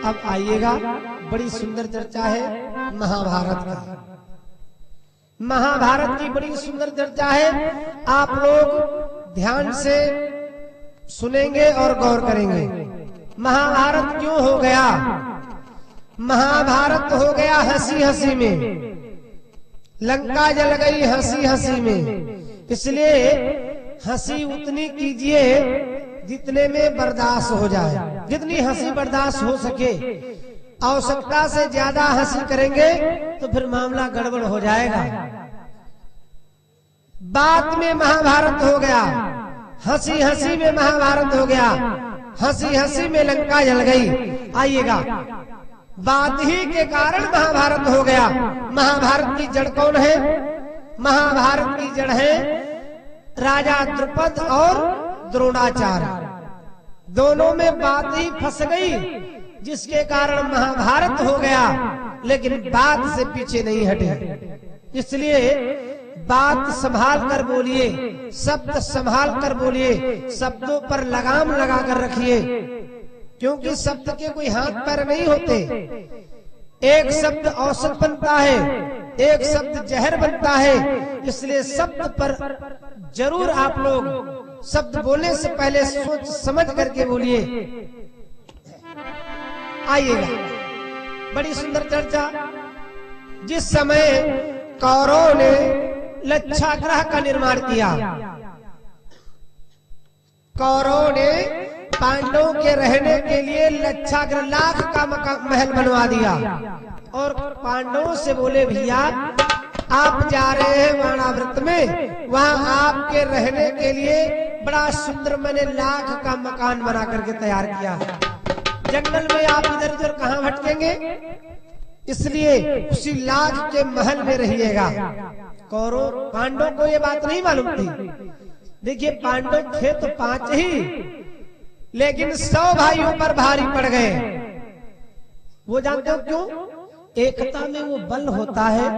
अब आइएगा, बड़ी सुंदर चर्चा है महाभारत की। महाभारत की बड़ी सुंदर चर्चा है, आप लोग ध्यान से सुनेंगे और गौर करेंगे। महाभारत क्यों हो गया? महाभारत हो गया हंसी हंसी में, लंका जल गई हंसी हंसी में। इसलिए हंसी उतनी कीजिए जितने में बर्दाश्त हो जाए, जितनी हंसी बर्दाश्त हो सके। आवश्यकता से ज्यादा हंसी करेंगे तो फिर मामला गड़बड़ हो जाएगा। बात में महाभारत हो गया, हंसी हंसी में महाभारत हो गया, हंसी हंसी में लंका जल गई। आइएगा, बात ही के कारण महाभारत हो गया। महाभारत की जड़ कौन है? महाभारत की जड़ है राजा द्रुपद और द्रोणाचार्य। दोनों में बात ही फंस गई, जिसके कारण महाभारत हो गया, लेकिन बात से पीछे नहीं हटे। इसलिए बात संभाल कर बोलिए, शब्द संभाल कर बोलिए, शब्दों पर लगाम लगा कर रखिए, क्योंकि शब्द के कोई हाथ पैर नहीं होते। एक शब्द औसत बनता है, एक शब्द जहर बनता है। इसलिए शब्द पर जरूर आप लोग शब्द बोलने से पहले सोच समझ करके बोलिए। आइएगा, बड़ी सुंदर चर्चा। जिस समय कौरवों ने लच्छाग्रह का निर्माण किया, कौरवों ने पांडवों के रहने के लिए लच्छाग्रह लाख का महल बनवा दिया और पांडवों से बोले, भैया आप जा रहे हैं वाणाव्रत में, वहां आपके रहने के लिए बड़ा सुंदर मैंने लाख का मकान बना करके तैयार किया है। जंगल में आप इधर उधर कहां भटकेंगे, इसलिए उसी लाख के महल में रहिएगा। कौरव पांडवों को ये बात नहीं मालूम थी। देखिए, पांडव थे तो 5 ही, लेकिन 100 भाइयों पर भारी पड़ गए। वो जानते हो क्यों? एकता में वो बल होता है,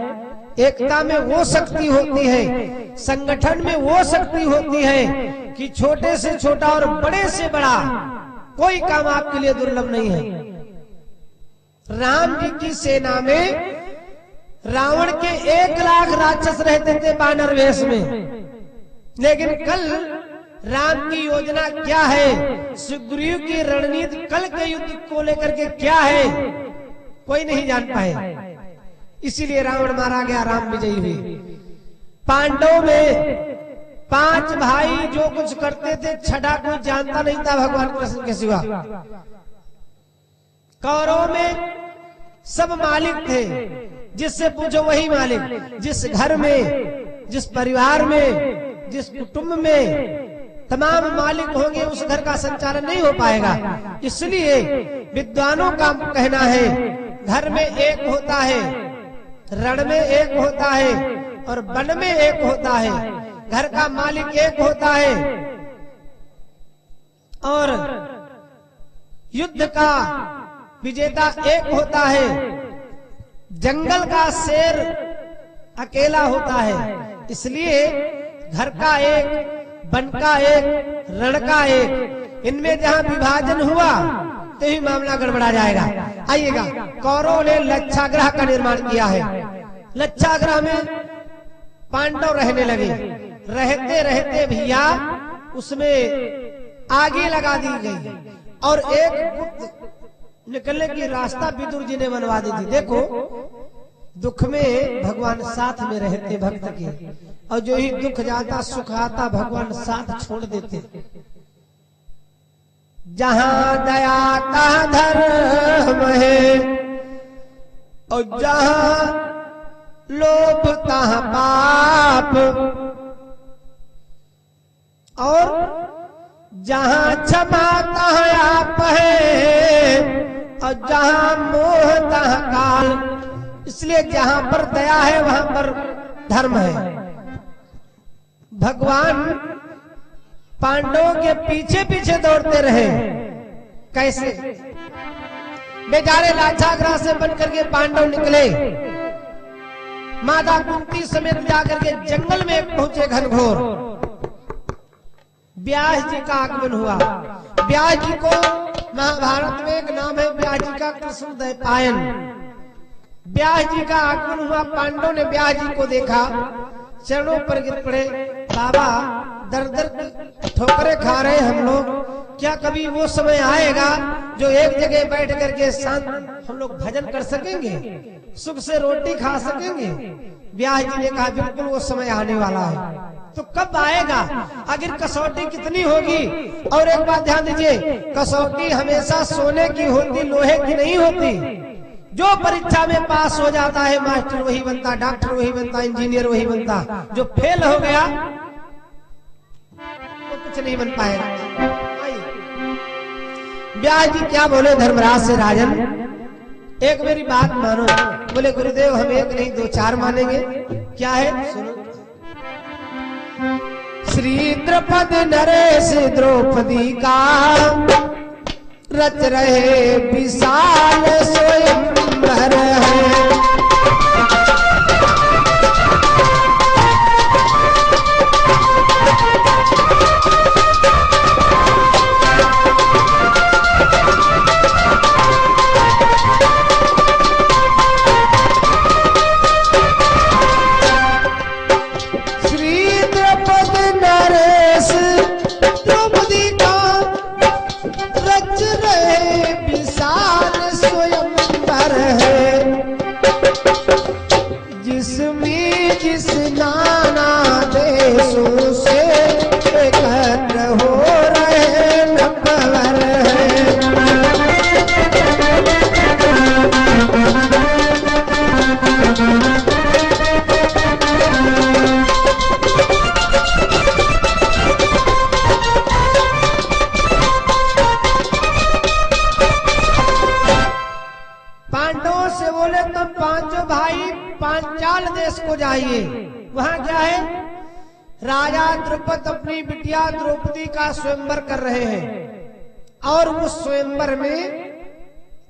एकता में वो शक्ति होती है, संगठन में वो शक्ति होती है कि छोटे से छोटा और बड़े से बड़ा कोई काम आपके लिए दुर्लभ नहीं है। राम जी की सेना में रावण के 1 लाख राक्षस रहते थे बानर वेश में, लेकिन कल राम की योजना क्या है, सुग्रीव की रणनीति कल के युद्ध को लेकर के क्या है, कोई नहीं जान पाए। इसीलिए रावण मारा गया, राम विजयी हुए। पांडवों में 5 भाई जो कुछ करते थे, छठा कोई जानता नहीं था भगवान कृष्ण के सिवा। कौरवों में सब मालिक थे, जिससे पूछो वही मालिक। जिस घर में, जिस परिवार में, जिस कुटुंब में तमाम मालिक होंगे, उस घर का संचालन नहीं हो पाएगा। इसलिए विद्वानों का कहना है, घर में एक होता है, रण में एक होता है और वन में एक होता है। घर का मालिक एक होता है और युद्ध का विजेता एक होता है। जंगल का शेर अकेला होता है। इसलिए घर का एक, वन का एक, रण का एक, इनमें जहां विभाजन हुआ तो ही मामला गड़बड़ा जाएगा। आइएगा, कौरवों ने लच्छाग्रह का निर्माण किया है। लच्छाग्रह में पांडव रहने लगे। रहते रहते भैया उसमें आगे लगा दी गई और एक गुप्त निकलने की रास्ता विदुर जी ने बनवा दी थी। देखो, दुख में भगवान साथ में रहते भक्त के, और जो ही दुख जाता सुख आता भगवान साथ छोड़ देते। जहां दया का धर्म है और जहां लोभ तहां पाप, और जहां क्षमा तहां आप है और जहां मोह तहां काल। इसलिए जहां पर दया है वहां पर धर्म है। भगवान पांडवों के पीछे पीछे दौड़ते रहे। कैसे? बेचारे लाक्षागृह से बनकर के पांडव निकले, माता कुंती समेत जाकर के जंगल में पहुंचे घनघोर। व्यास जी का आगमन हुआ। व्यास जी को महाभारत में एक नाम है व्यास जी का कृष्णद्वैपायन। व्यास जी का आगमन हुआ, पांडवों ने व्यास जी को देखा, चरणों पर गिर पड़े, बाबा दर दर ठोकरे खा रहे हम लोग, क्या कभी वो समय आएगा जो एक जगह बैठ करके शांत हम लोग भजन कर सकेंगे, सुख से रोटी खा सकेंगे? व्यास जी ने कहा बिल्कुल वो समय आने वाला है। तो कब आएगा? अगर कसौटी कितनी होगी? और एक बात ध्यान दीजिए, कसौटी हमेशा सोने की होती, लोहे की नहीं होती। जो परीक्षा में पास हो जाता है मास्टर वही बनता, डॉक्टर वही बनता, इंजीनियर वही बनता। जो फेल हो गया वो कुछ नहीं बन पाएगा। व्यास जी क्या बोले धर्मराज से, राजन एक मेरी बात मानो। बोले गुरुदेव हम एक नहीं दो चार मानेंगे। क्या है? सुनो। श्री द्रौपदी नरेश द्रौपदी का रच रहे विशाल स्वयंवर है। पांचाल देश को जाइए, वहां क्या है? राजा द्रुपद अपनी बिटिया द्रौपदी का स्वयंवर कर रहे हैं और उस स्वयंवर में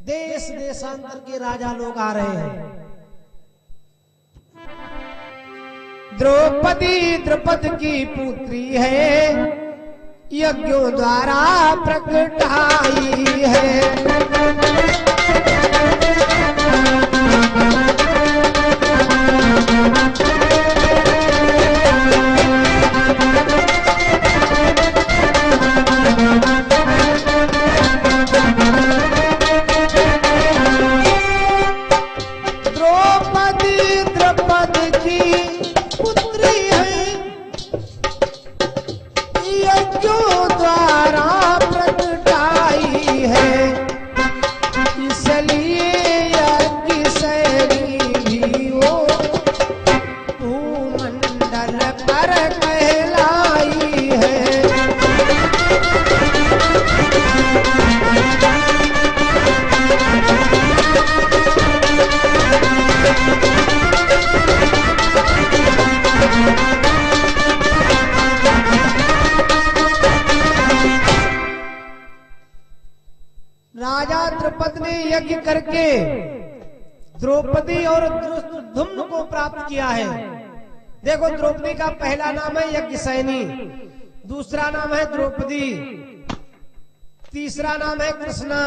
देश देशांतर के राजा लोग आ रहे हैं। द्रौपदी द्रुपद की पुत्री है, यज्ञों द्वारा प्रकटाई है। राजा द्रुपद ने यज्ञ करके द्रौपदी और धुम्न को प्राप्त किया है। देखो द्रौपदी का पहला नाम है यज्ञसैनी, दूसरा नाम है द्रौपदी, तीसरा नाम है कृष्णा,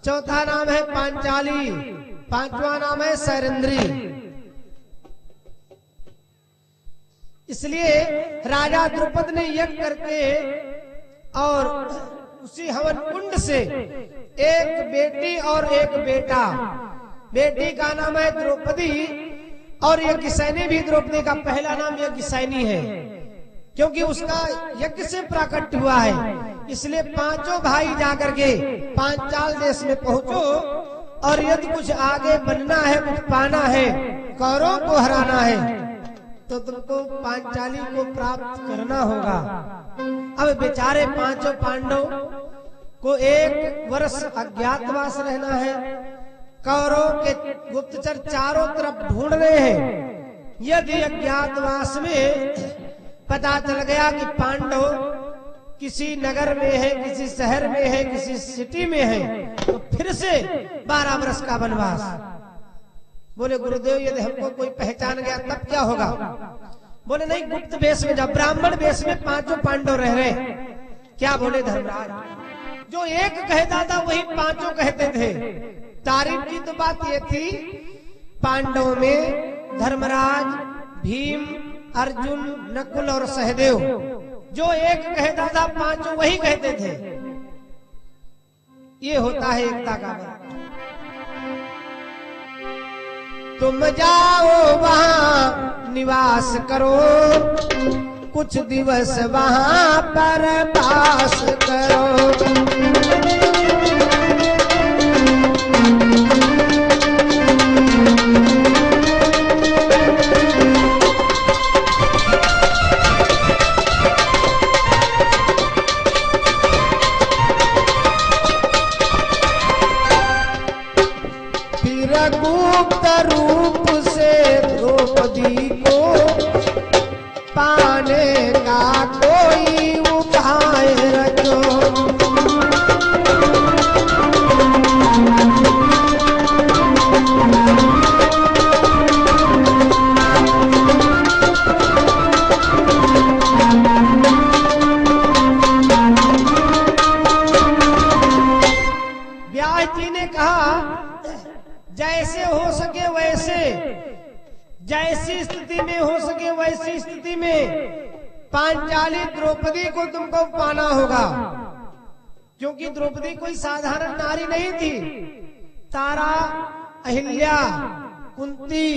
चौथा नाम है पांचाली, पांचवा नाम है सैरेंद्री। इसलिए राजा द्रुपद ने यज्ञ करके और उसी हवन कुंड से एक बेटी और एक बेटा, बेटी का नाम है द्रौपदी और यज्ञसैनी भी द्रौपदी का पहला नाम यज्ञसैनी है, क्योंकि उसका यज्ञ से प्रकट हुआ है। इसलिए पांचों भाई जाकर के पांचाल देश में पहुंचो और यदि कुछ आगे बनना है, कुछ पाना है, कौरवों को हराना है, तो तुमको पांचाली को प्राप्त करना होगा। अब बेचारे पांचों पांडव को 1 वर्ष अज्ञातवास रहना है। कौरव के गुप्तचर चारों तरफ ढूंढ रहे हैं। यदि अज्ञातवास में पता चल गया कि पांडव किसी नगर में है, किसी शहर में है, किसी सिटी में है, तो फिर से 12 वर्ष का वनवास। बोले गुरुदेव यदि हमको कोई पहचान गया तब क्या होगा? बोले नहीं, गुप्त वेश में जाओ। ब्राह्मण वेश में पांचों पांडव रह रहे। क्या बोले धर्मराज? जो एक कहता था वही पांचों कहते थे। तारीफ की तो बात ये थी, पांडवों में धर्मराज, भीम, अर्जुन, नकुल और सहदेव, जो एक कहता था पांचों वही कहते थे। ये होता है एकता का बल। तुम जाओ वहां निवास करो, कुछ दिवस वहां पर वास करो। गुप्त रूप से द्रौपदी को पाने का कोई उपाय रचो। व्यास जी ने कहा, जैसे हो सके वैसे, जैसी स्थिति में हो सके वैसी स्थिति में पांचाली द्रौपदी को तुमको पाना होगा। क्योंकि द्रौपदी कोई साधारण नारी नहीं थी। तारा, अहिल्या, कुंती,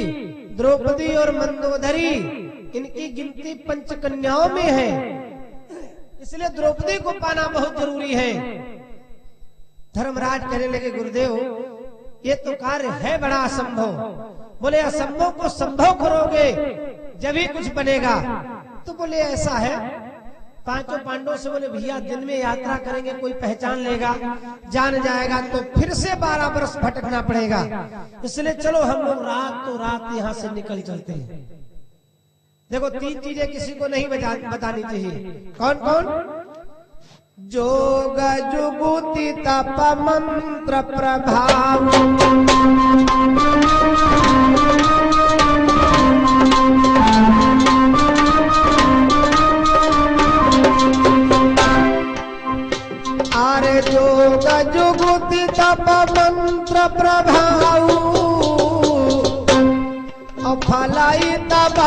द्रौपदी और मंदोदरी, इनकी गिनती पंचकन्याओं में है। इसलिए द्रौपदी को पाना बहुत जरूरी है। धर्मराज कहने लगे, गुरुदेव ये तो कार्य है बड़ा असंभव। बोले असंभव को संभव करोगे जब ही कुछ बनेगा। तो बोले ऐसा है, पांचों पांडवों से बोले भैया दिन में यात्रा करेंगे, कोई पहचान लेगा, जान जाएगा तो फिर से 12 वर्ष भटकना पड़ेगा। इसलिए चलो हम लोग रात यहाँ से निकल चलते हैं। देखो 3 चीजें किसी को नहीं बतानी चाहिए। कौन कौन? जोग जुगुति तप मंत्र प्रभाव, अरे जोग जुगुति तप मंत्र प्रभाव, फलाई तब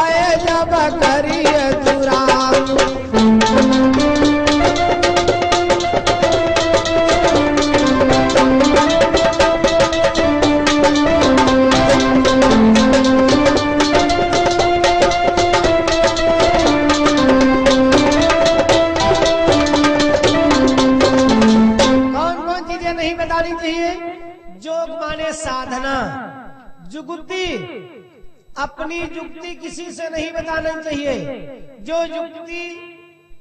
जब करिए चुराव। जोग माने साधना, जुगुति अपनी जुक्ति किसी से नहीं बताना चाहिए। जो जुक्ति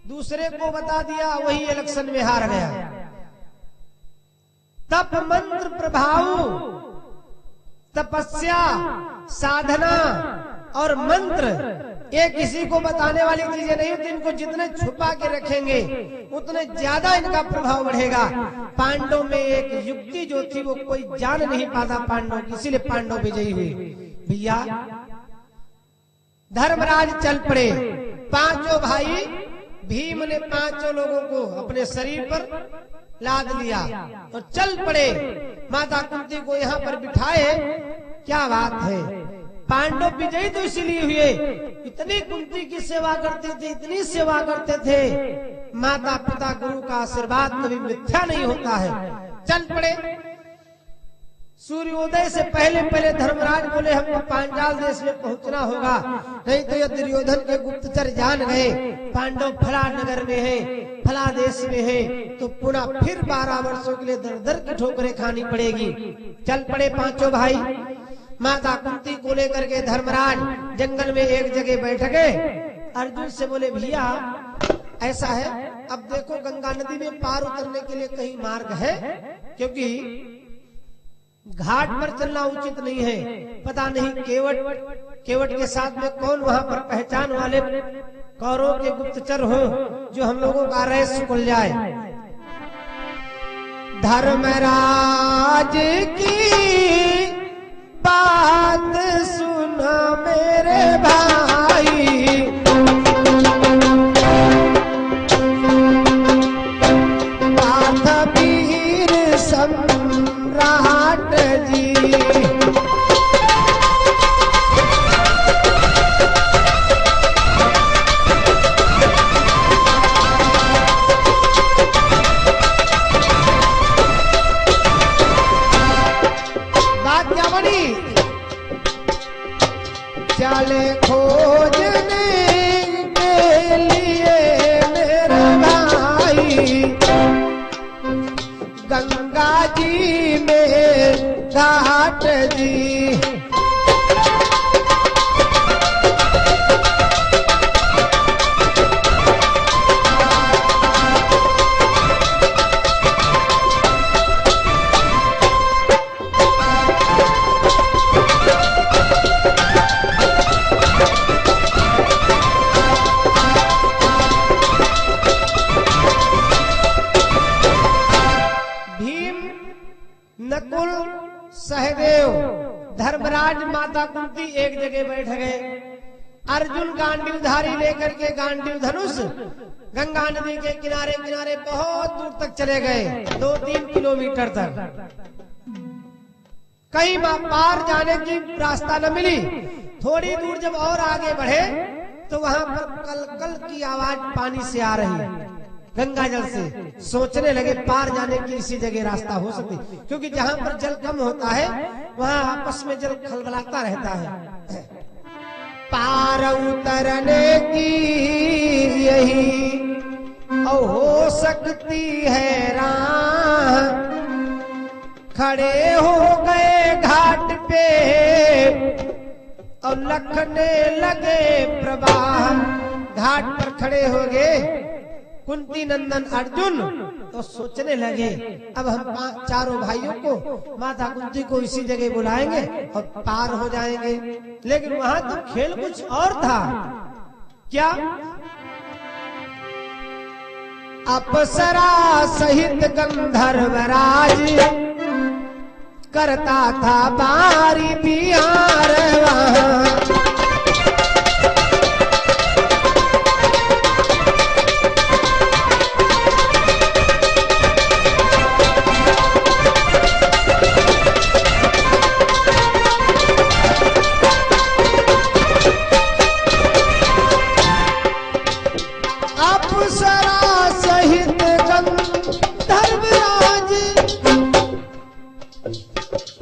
दूसरे को बता दिया वही इलेक्शन में हार गया। तप मंत्र प्रभाव, तपस्या, साधना और मंत्र ये किसी को बताने वाली चीजें नहीं होती। इनको जितने छुपा के रखेंगे उतने ज्यादा इनका प्रभाव बढ़ेगा। पांडव में एक युक्ति जो थी वो कोई जान नहीं पाता पांडव की, इसीलिए पांडव विजयी हुए। भैया धर्मराज चल पड़े। पांचों भाई, भीम ने पांचों लोगों को अपने शरीर पर लाद लिया और चल पड़े। माता कुंती को यहाँ पर बिठाए। क्या बात है, पांडव विजयी तो इसीलिए हुए, इतनी कुंती की सेवा करते थे, इतनी सेवा करते थे। माता पिता गुरु का आशीर्वाद कभी मिथ्या नहीं होता है। चल पड़े। सूर्योदय से पहले पहले धर्मराज बोले हमको पांचाल देश में पहुंचना होगा, नहीं तो ये दुर्योधन के गुप्तचर जान गए पांडव फला नगर में है, फला देश में है, तो पुनः फिर 12 वर्षों के लिए दर दर की ठोकरें खानी पड़ेगी। चल पड़े पांचों भाई। माता कुंती को लेकर के धर्मराज जंगल में एक जगह बैठ गए। अर्जुन से बोले भैया ऐसा है, अब देखो गंगा नदी में पार उतरने के लिए कहीं मार्ग है? क्योंकि घाट पर चलना उचित नहीं है। पता नहीं केवट के साथ में कौन वहां पर पहचान वाले कौरवों के गुप्तचर हो जो हम लोगों का रहस्य खुल जाए। धर्मराज की बात सुना मेरे भाई, सम्राट जी। बात क्या बनी? चले खोजने के लिए मेरे भाई गंगा जी में घाट जी। नकुल सहदेव धर्मराज माता कुंती एक जगह बैठ गए। अर्जुन गांडीवधारी लेकर के गांडीव धनुष गंगा नदी के किनारे किनारे बहुत दूर तक चले गए, 2-3 किलोमीटर तक। कहीं पार जाने की रास्ता न मिली। थोड़ी दूर जब और आगे बढ़े तो वहां पर कल कल की आवाज पानी से आ रही, गंगा जल से। सोचने लगे पार जाने की इसी जगह रास्ता हो सकती, क्योंकि जहां पर जल कम होता है वहां आपस में जल खलबलाता रहता है। पार उतरने की यही हो सकती है राह, खड़े हो गए घाट पे और लखने लगे प्रवाह। घाट पर खड़े हो गए कुंती नंदन अर्जुन तो सोचने लगे अब हम चारों भाइयों को माता कुंती को इसी जगह बुलाएंगे और पार हो जाएंगे। लेकिन वहां तो खेल कुछ और था। क्या? अप्सरा सहित गंधर्वराज करता था बारी बिहार वहां। अप्सरा सहित गंधर्वराज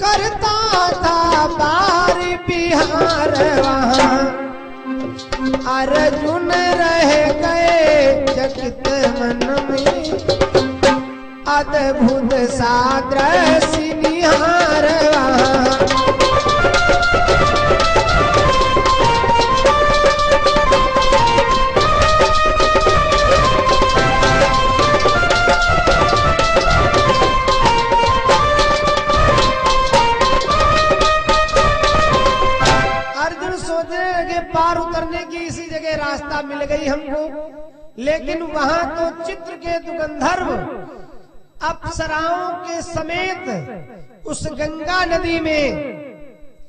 करता था बार बिहार वहां। अर्जुन रह गए चकित मन में, अद्भुत सादृश्य निहार वहां। पार उतरने की इसी जगह रास्ता मिल गई हमको, लेकिन वहां तो चित्रकेतु गंधर्व अप्सराओं के समेत उस गंगा नदी में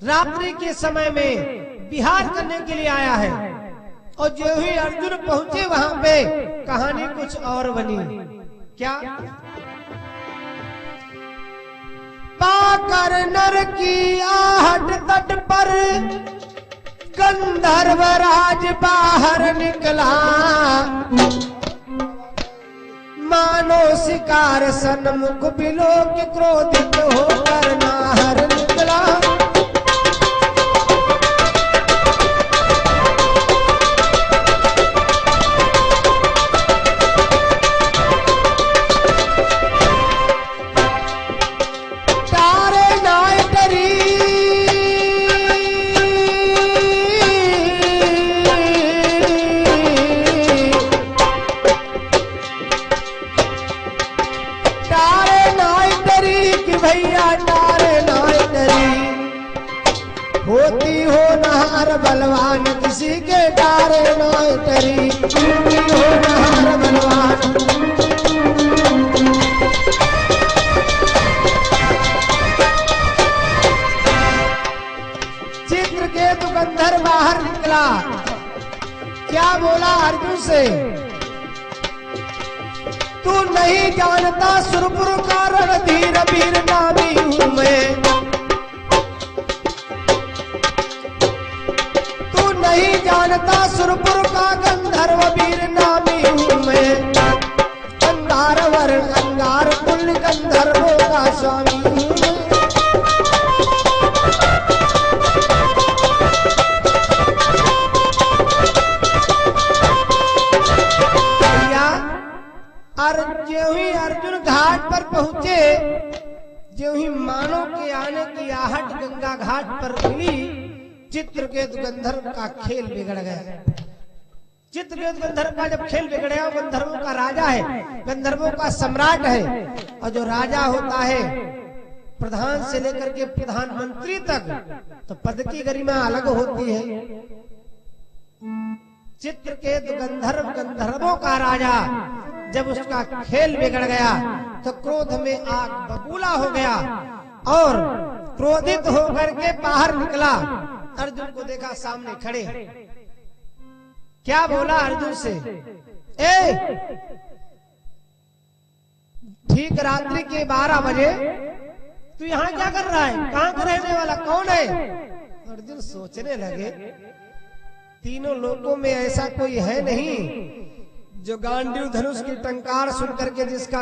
रात्रि के समय में विहार करने के लिए आया है। और जो ही अर्जुन पहुंचे वहां पे कहानी कुछ और बनी। क्या? पाकर नर की आहट तट पर गंधर्वराज बाहर निकला, मानो शिकार सन्मुख बिलोक क्रोधित होकर नाहर निकला। होती हो नहार बलवान किसी के डारे नाय तरी, होती हो नहार बलवान। चित्रकेतु गंधर्व बाहर निकला। क्या बोला अर्जुन से? तू नहीं जानता सुरपुर का रणधीर भी स्वामी हूँ। ज्यों ही अर्जुन घाट पर पहुंचे, ज्यों ही मानो के आने की आहट गंगा घाट पर मिली, चित्रकेतु गंधर्व का खेल बिगड़ गया। चित्रकेतु गंधर्व का जब खेल बिगड़ गया, गंधर्वों का राजा है, गंधर्वों का सम्राट है, और जो राजा होता है प्रधान से लेकर के प्रधानमंत्री तक, तो पद की गरिमा अलग होती है। चित्रकेतु गंधर्व, गंधर्वों का राजा, जब उसका खेल बिगड़ गया तो क्रोध में आग बबूला हो गया और क्रोधित होकर के बाहर निकला। अर्जुन को देखा सामने खड़े, क्या बोला अर्जुन से, ठीक रात्रि के 12 बजे तू यहाँ क्या कर रहा है, कहाँ का रहने वाला, कौन है? अर्जुन सोचने लगे, तीनों लोगों में ऐसा कोई है नहीं जो गांडीव धनुष की टंकार सुन करके जिसका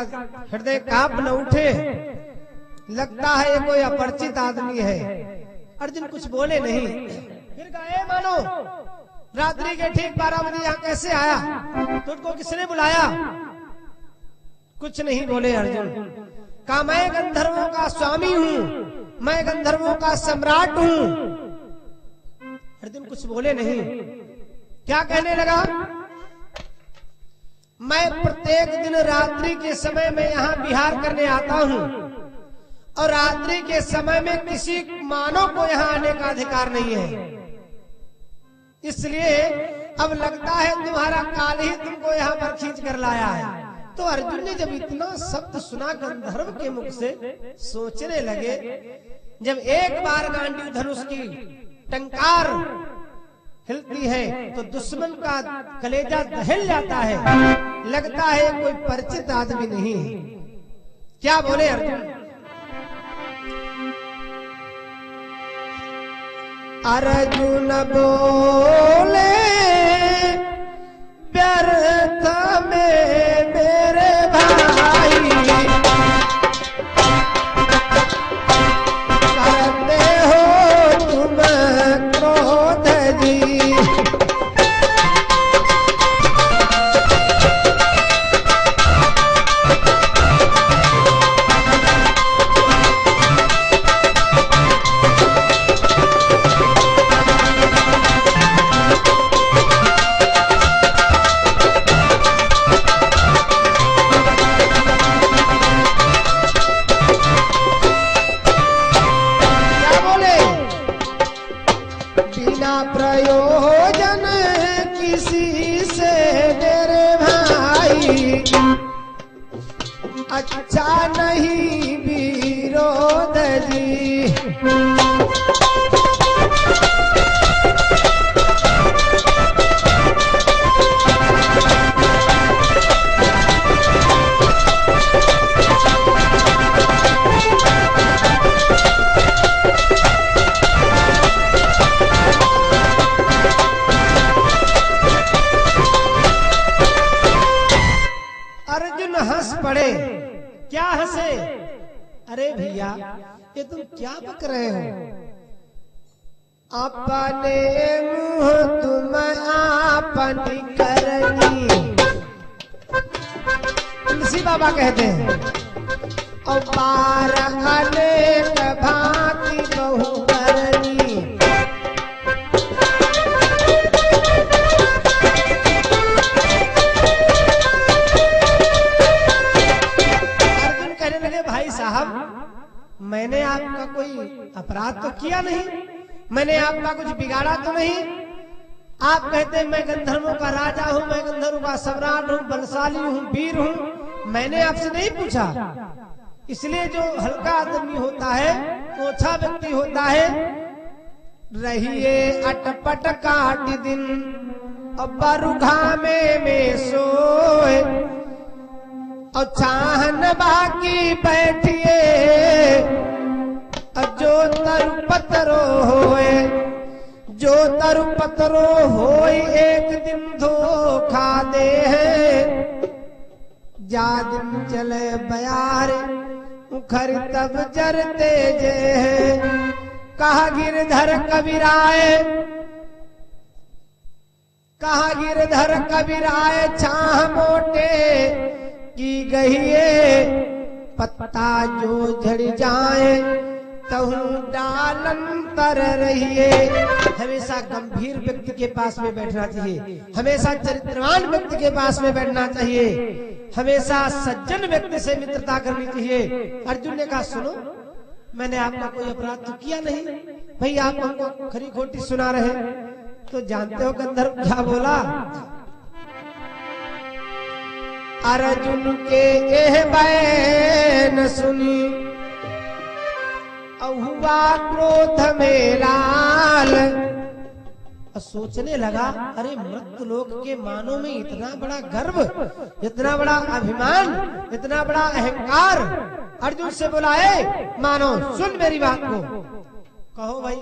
हृदय कांप न उठे। लगता है ये कोई अपरिचित आदमी है। अर्जुन कुछ बोले नहीं। फिर कहा, मानो रात्रि के ठीक 12 बजे यहाँ कैसे आया, तुझको किसने बुलाया? कुछ नहीं बोले अर्जुन। कहा, मैं गंधर्वों का स्वामी हूँ, मैं गंधर्वों का सम्राट हूँ। अर्जुन कुछ बोले नहीं। क्या कहने लगा, मैं प्रत्येक दिन रात्रि के समय में यहाँ विहार करने आता हूँ, और रात्रि के समय में किसी मानव को यहाँ आने का अधिकार नहीं है। इसलिए अब लगता है तुम्हारा काल ही तुमको यहाँ पर खींच कर लाया है। तो अर्जुन ने जब इतना शब्द सुना गंधर्व के मुख से, सोचने लगे, जब एक बार गांडीव धनुष की टंकार हिलती है तो दुश्मन का कलेजा दहल जाता है। लगता है कोई परिचित आदमी नहीं है। क्या बोले अर्जुन? अर्जुन बोले, व्यर्थ में मेरे भाई करते हो तुम क्रोध जी। प्रयोजन किसी से मेरे भाई, अच्छा नहीं विरोध जी। पड़े, क्या हंसे? अरे भैया, ये तुम क्या बक रहे हो? अपने मुंह तुम आपनी करनी, तुलसी बाबा कहते हैं, और पार अनेक भांति बहु करनी। मैंने आपका कोई अपराध तो किया नहीं, मैंने आपका कुछ बिगाड़ा तो नहीं। आप कहते हैं मैं गंधर्वों का राजा हूँ, मैं गंधर्वों का सम्राट हूँ, बलशाली हूँ, वीर हूँ। मैंने आपसे नहीं पूछा। इसलिए जो हल्का आदमी होता है, ओछा व्यक्ति होता है, रहिए अटपट काट दिन और बरुघा में सोए, और छाहन बाकी बैठिए, जो तरुपतरो होए, जो तरुपतरो होए, एक दिन धोखा दे है। जा दिन चले बयारे उखर तब जरते जे कहा गिरधर कबीराए, कहा गिरधर कबीराए छाह मोटे की गहिए, पत्ता जो झड़ जाए तहु डालन तर रहिए। हमेशा गंभीर व्यक्ति के पास में बैठना चाहिए, हमेशा चरित्रवान व्यक्ति के पास में बैठना चाहिए, हमेशा सज्जन व्यक्ति से मित्रता करनी चाहिए। अर्जुन ने कहा सुनो, मैंने आपका कोई अपराध तो किया नहीं, भाई आप हमको खरी खोटी सुना रहे। तो जानते हो गंधर्व क्या बोला? अर्जुन के यह बैन सुनी हुआ क्रोध में लाल। सोचने लगा अरे मृत्युलोक के मानव में इतना बड़ा गर्व, इतना बड़ा अभिमान, इतना बड़ा अहंकार। अर्जुन से बोला है मानो सुन मेरी बात को। कहो भाई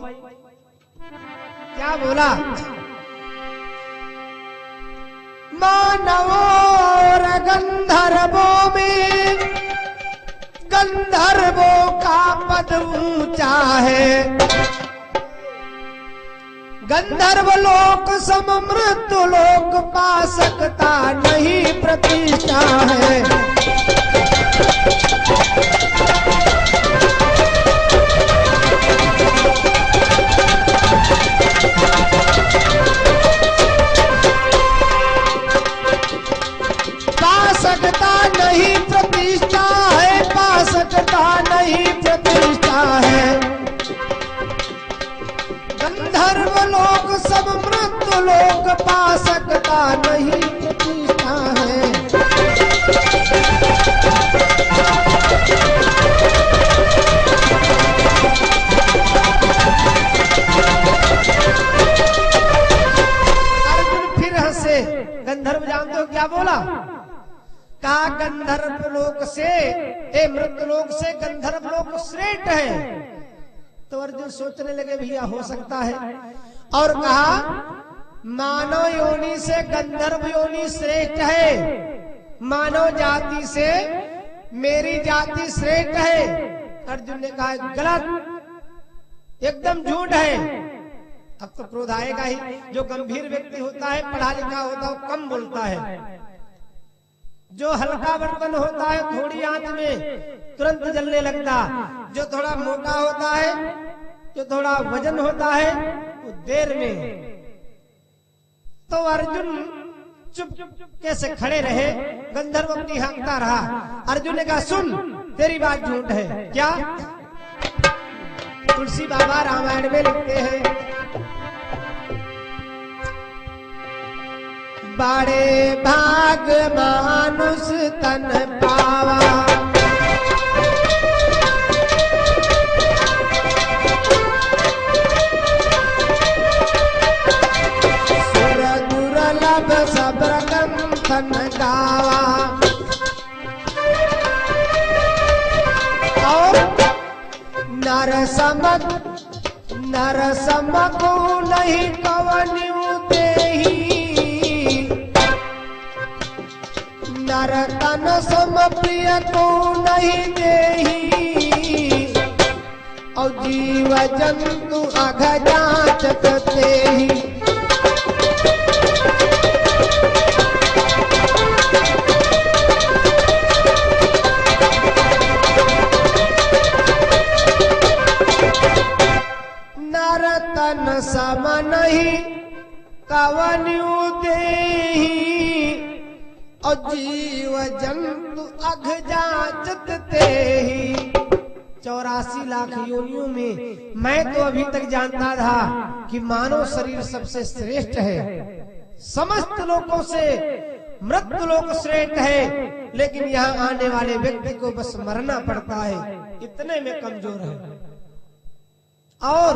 क्या बोला? मानवों और गंधर्वों में गंधर्वों का पद ऊंचा है, गंधर्व लोक सम मृत्यु लोक पा सकता नहीं प्रतिष्ठा है। पा सकता नहीं प्रतिष्ठा है, पा सकता नहीं प्रतिष्ठा है। गंधर्व लोक सब मृत्यु लोक पा सकता नहीं प्रतिष्ठा है। अर्जुन फिर हंसे। गंधर्व जानते हो क्या बोला? कहा गंधर्व लोक से ए मृत्यु लोक से गंधर्व लोक श्रेष्ठ है। तो अर्जुन सोचने लगे भैया हो सकता है, और कहा मानव योनि से गंधर्व योनि श्रेष्ठ है, मानव जाति से मेरी जाति श्रेष्ठ है। अर्जुन ने कहा गलत, एकदम झूठ है। अब तो क्रोध आएगा ही। जो गंभीर व्यक्ति होता है, पढ़ा लिखा होता है, वो कम बोलता है। जो हल्का बर्तन होता है थोड़ी आंच में तुरंत जलने लगता, जो थोड़ा मोटा होता है, जो थोड़ा वजन होता है, वो देर में। तो अर्जुन चुप कैसे खड़े रहे, गंधर्व अपनी हाँकता रहा। अर्जुन ने कहा सुन तेरी बात झूठ है। क्या? तुलसी बाबा रामायण में लिखते हैं बड़े भाग मानुष तन पावा, सुर दुर्लभ सबरकम तन गावा। और नर समको नहीं कवन्यु देही, नर तन सम प्रिय को नहीं देही, और जीव जंतु अघ जाचत तेहि। नर तन सम नहीं कवन्यु देही, और जीव जंतु अघ जाचत तेहि। 84 लाख योनियों में मैं तो अभी तक जानता था कि मानव शरीर सबसे श्रेष्ठ है, समस्त लोकों से मृत्यु लोक श्रेष्ठ है, लेकिन यहाँ आने वाले व्यक्ति को बस मरना पड़ता है, इतने में कमजोर है। और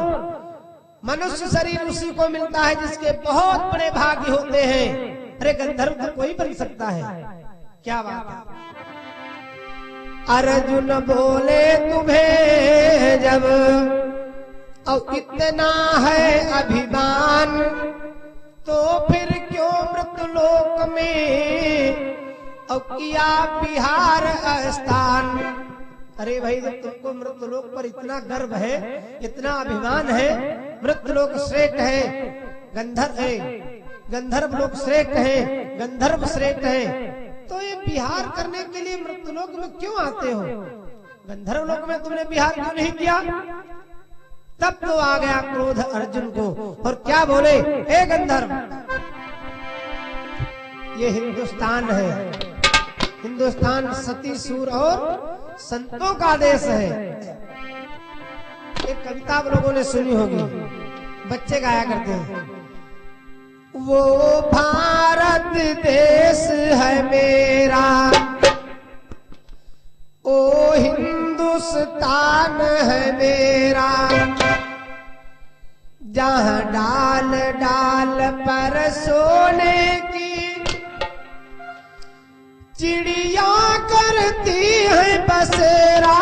मनुष्य शरीर उसी को मिलता है जिसके बहुत बड़े भाग्य होते हैं। अरे गंधर्व तो कोई बन सकता है, क्या बात है। अर्जुन बोले तुम्हें जब और इतना है अभिमान, तो फिर क्यों मृत्युलोक में और किया बिहार स्थान। अरे भाई, जब तुमको मृत्यलोक पर इतना गर्व है, इतना अभिमान है, मृत्यलोक श्रेष्ठ है, गंधर्व लोक श्रेष्ठ है, गंधर्व श्रेष्ठ है, तो ये विहार करने के लिए मृत्यलोक में क्यों आते हो? गंधर्व लोक में तुमने विहार क्यों नहीं किया? तब तो आ गया क्रोध अर्जुन को और क्या बोले, हे गंधर्व, ये हिंदुस्तान है, हिंदुस्तान सती सूर और संतों का देश है। एक कविता आप लोगों ने सुनी होगी, बच्चे गाया करते हैं, वो भारत देश है मेरा, ओ हिंदुस्तान है मेरा, जहाँ डाल डाल पर सोने की चिड़िया करती है बसेरा,